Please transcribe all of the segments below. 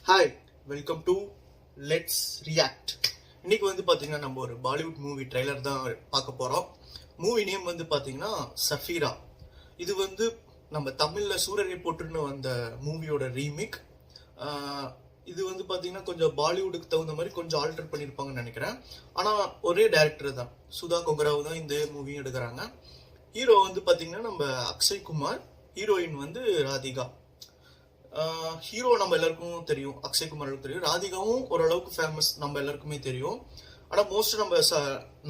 Hi, welcome to let's react. இன்னைக்கு வந்து பார்த்தீங்கன்னா நம்ம ஒரு பாலிவுட் மூவி ட்ரைலர் தான் பார்க்க போகிறோம். மூவி நேம் வந்து பார்த்தீங்கன்னா சஃபீரா. இது வந்து நம்ம தமிழில் சூரரை போட்டுன்னு வந்த மூவியோட ரீமேக். இது வந்து பார்த்தீங்கன்னா கொஞ்சம் பாலிவுட்டுக்கு தகுந்த மாதிரி கொஞ்சம் ஆல்டர் பண்ணியிருப்பாங்கன்னு நினைக்கிறேன். ஆனால் ஒரே டேரக்டர் தான், சுதா கொங்கராவ் தான் இந்த மூவியும் எடுக்கிறாங்க. ஹீரோ வந்து பார்த்தீங்கன்னா நம்ம அக்ஷய் குமார், ஹீரோயின் வந்து ராதிகா. ஹீரோ நம்ம எல்லாருக்கும் தெரியும், அக்ஷய் குமாருக்கு தெரியும். ராதிகாவும் ஓரளவுக்கு ஃபேமஸ், நம்ம எல்லாருக்குமே தெரியும். ஆனால் மோஸ்ட்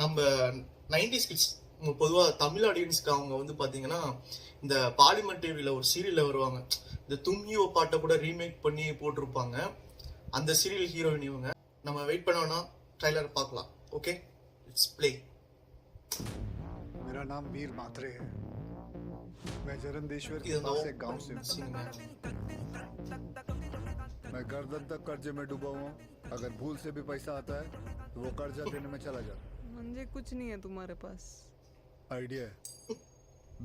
நம்ம 90s கிட்ஸ், பொதுவாக தமிழ் ஆடியன்ஸ்க்கு அவங்க வந்து பார்த்தீங்கன்னா இந்த பார்லிமெண்ட் டிவியில் ஒரு சீரியலில் வருவாங்க. இந்த தும்மியோ பாட்டை கூட ரீமேக் பண்ணி போட்டிருப்பாங்க. அந்த சீரியல் ஹீரோயின் இவங்க. நம்ம வெயிட் பண்ணோம்னா ட்ரைலர் பார்க்கலாம். Okay, it's play. मेरा नाम वीर मात्रे है। मैं जरंदेश्वर के पास एक गांव से मैं गर्दन तक कर्जे में डूबा हुआ हूँ। अगर भूल से भी पैसा आता है तो वो कर्जा देने में चला जाता। मुझे कुछ नहीं है तुम्हारे पास। आइडिया है,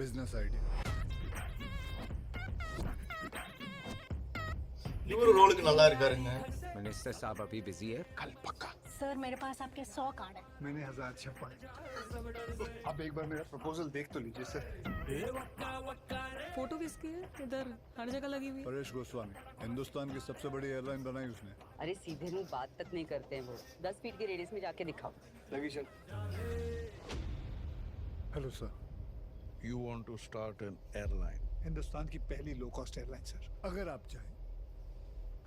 बिजनेस आइडिया। இவரு ரோலுக்கு நல்லா இருக்காருங்க. मिनिस्टर साहब अभी बिजी है, कल पक्का। सर मेरे पास आपके 100 कार्ड है। मैंने 1000 छपाए। अब एक बार मेरा प्रपोजल देख तो लीजिए सर। फोटो किसकी है? इधर हर जगह लगी हुई है। परेश गोस्वामी, हिंदुस्तान की सबसे बड़ी एयरलाइन बनाई उसने। अरे सीधे मुंह बात तक नहीं करते हैं वो। 10 फीट के रेडियस में जाके दिखाओ। लगी चल। Hello sir, You want to start an airline? Hindustan की पहली लो कॉस्ट एयरलाइन सर, अगर आप चाहें।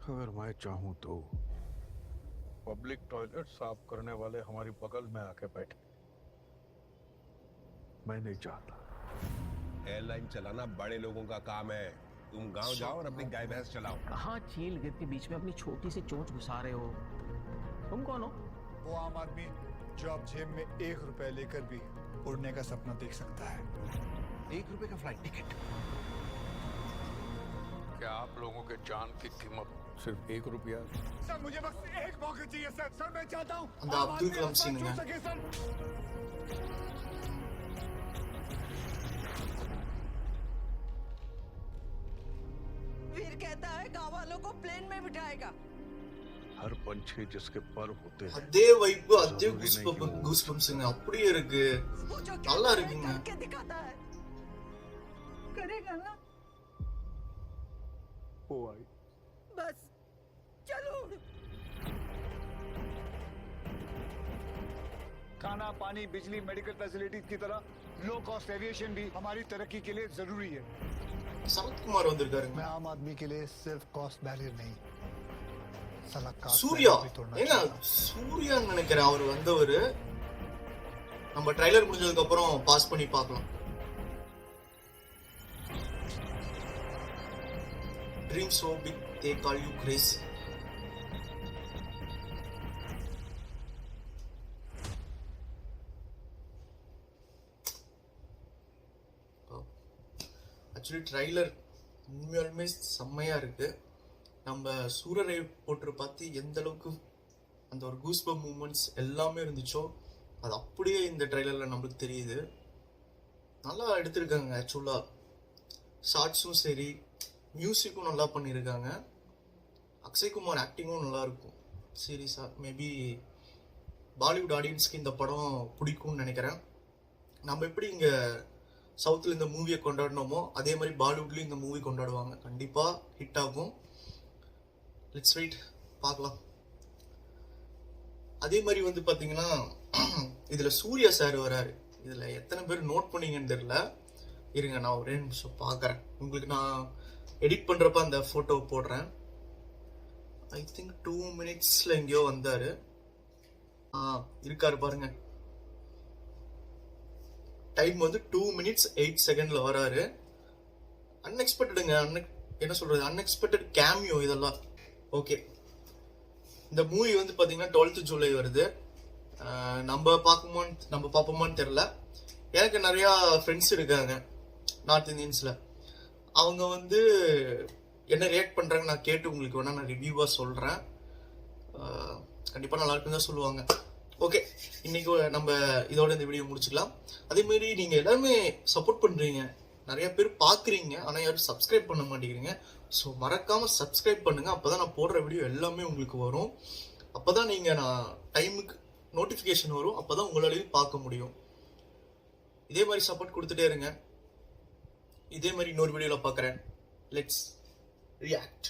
अगर मैं चाहूँ तो पब्लिक टॉयलेट साफ करने वाले हमारी बगल में आके बैठे। मैं नहीं चाहता। एयरलाइन चलाना बड़े लोगों का काम है। तुम गांव जाओ और अपनी गाय भैंस चलाओ। कहाँ चील गिर के बीच में अपनी छोटी सी चोंच घुसा रहे हो? तुम कौन हो? वो आम आदमी जो आप जेब में 1 रुपए लेकर भी उड़ने का सपना देख सकता है। 1 रुपए का फ्लाइट टिकट। क्या आप लोगों के जान की कीमत सिर्फ 1 रुपया? सर मुझे बस एक मौका चाहिए सर। सर मैं चाहता हूँ அந்த அப்துல் கலாம் சிங் सर। वीर कहता है गांव वालों को प्लेन में बिठाएगा। हर पंछी जिसके पर होते हैं அதே வைப்பு, அதே கூஸ்பம்ஸ்ங்க அப்படியே இருக்கு. वो जो நல்லா இருக்குங்க. करके दिखाता है, करेगा ना? वो आई। बस चलो। खाना, पानी, बिजली, मेडिकल फैसिलिटीज की तरह लो कॉस्ट एविएशन भी हमारी तरक्की के लिए जरूरी है। சரத்குமார் வந்திருக்காருங்க. मैं आम आदमी के लिए सिर्फ कॉस्ट बैरियर नहीं, सलाह का சூர்யா, भी तोड़ना ஏங்க चाहता हूं। சூர்யான்னு நினைக்கிறேன் அவர் வந்தவர். நம்ம ட்ரைலர் முடிஞ்சதுக்கு அப்புறம் பாஸ் பண்ணி பார்க்கலாம். Dream so big they call you crazy. Actually trailer உண்மையாலுமே செம்மையா இருக்கு. நம்ம சூரரை போட்டு பார்த்து எந்த அளவுக்கு அந்த ஒரு கூஸ்பம் மூமெண்ட்ஸ் எல்லாமே இருந்துச்சோ அது அப்படியே இந்த ட்ரைலரில் நம்மளுக்கு தெரியுது. நல்லா எடுத்திருக்காங்க. ஆக்சுவலாக ஷார்ட்ஸும் சரி, மியூசிக்கும் நல்லா பண்ணியிருக்காங்க. அக்ஷய் குமார் ஆக்டிங்கும் நல்லா இருக்கும். சீரியஸாக மேபி பாலிவுட் ஆடியன்ஸ்க்கு இந்த படம் பிடிக்கும்னு நினைக்கிறேன். நம்ம எப்படி இங்கே சவுத்தில் இந்த மூவியை கொண்டாடினோமோ அதே மாதிரி பாலிவுட்லேயும் இந்த மூவி கொண்டாடுவாங்க. கண்டிப்பாக ஹிட் ஆகும். லெட்ஸ் வெயிட், பார்க்கலாம். அதே மாதிரி வந்து பார்த்தீங்கன்னா இதில் சூர்யா சார் வராரு. இதில் எத்தனை பேர் நோட் பண்ணீங்கன்னு தெரியல. இருங்க, நான் ஒரே நிமிஷம் பார்க்குறேன். உங்களுக்கு நான் எடிட் பண்ணுறப்ப அந்த ஃபோட்டோ போடுறேன். ஐ திங்க் 2 மினிட்ஸில் எங்கேயோ வந்தார். இருக்காரு பாருங்க. டைம் வந்து 2 minutes 8 seconds வராரு. அன்எக்ஸ்பெக்டடுங்க. என்ன சொல்கிறது, அன்எக்ஸ்பெக்டட் கேமியோ இதெல்லாம். ஓகே, இந்த மூவி வந்து பார்த்தீங்கன்னா 12th ஜூலை வருது. நம்ம பார்ப்போமான்னு தெரில. எனக்கு நிறையா ஃப்ரெண்ட்ஸ் இருக்காங்க நார்த் இந்தியன்ஸில். அவங்க வந்து என்ன ரியாக்ட் பண்ணுறாங்க நான் கேட்டு உங்களுக்கு வேணால் நான் ரிவ்யூவாக சொல்கிறேன். கண்டிப்பாக நல்லா இருக்குன்னு தான் சொல்லுவாங்க. ஓகே, இன்னைக்கு நம்ம இதோட இந்த வீடியோ முடிச்சுக்கலாம். அதேமாரி நீங்கள் எல்லாருமே சப்போர்ட் பண்ணுறீங்க, நிறைய பேர் பார்க்குறீங்க, ஆனால் யாரும் சப்ஸ்கிரைப் பண்ண மாட்டேங்கிறீங்க. ஸோ மறக்காமல் சப்ஸ்கிரைப் பண்ணுங்கள், அப்போ தான் நான் போடுற வீடியோ எல்லாமே உங்களுக்கு வரும். அப்போ தான் நீங்கள் நான் டைமுக்கு நோட்டிஃபிகேஷன் வரும், அப்போ தான் உங்களாலையும் பார்க்க முடியும். இதே மாதிரி சப்போர்ட் கொடுத்துட்டே இருங்க. இதே மாதிரி இன்னொரு வீடியோவில் பார்க்குறேன். Let's react.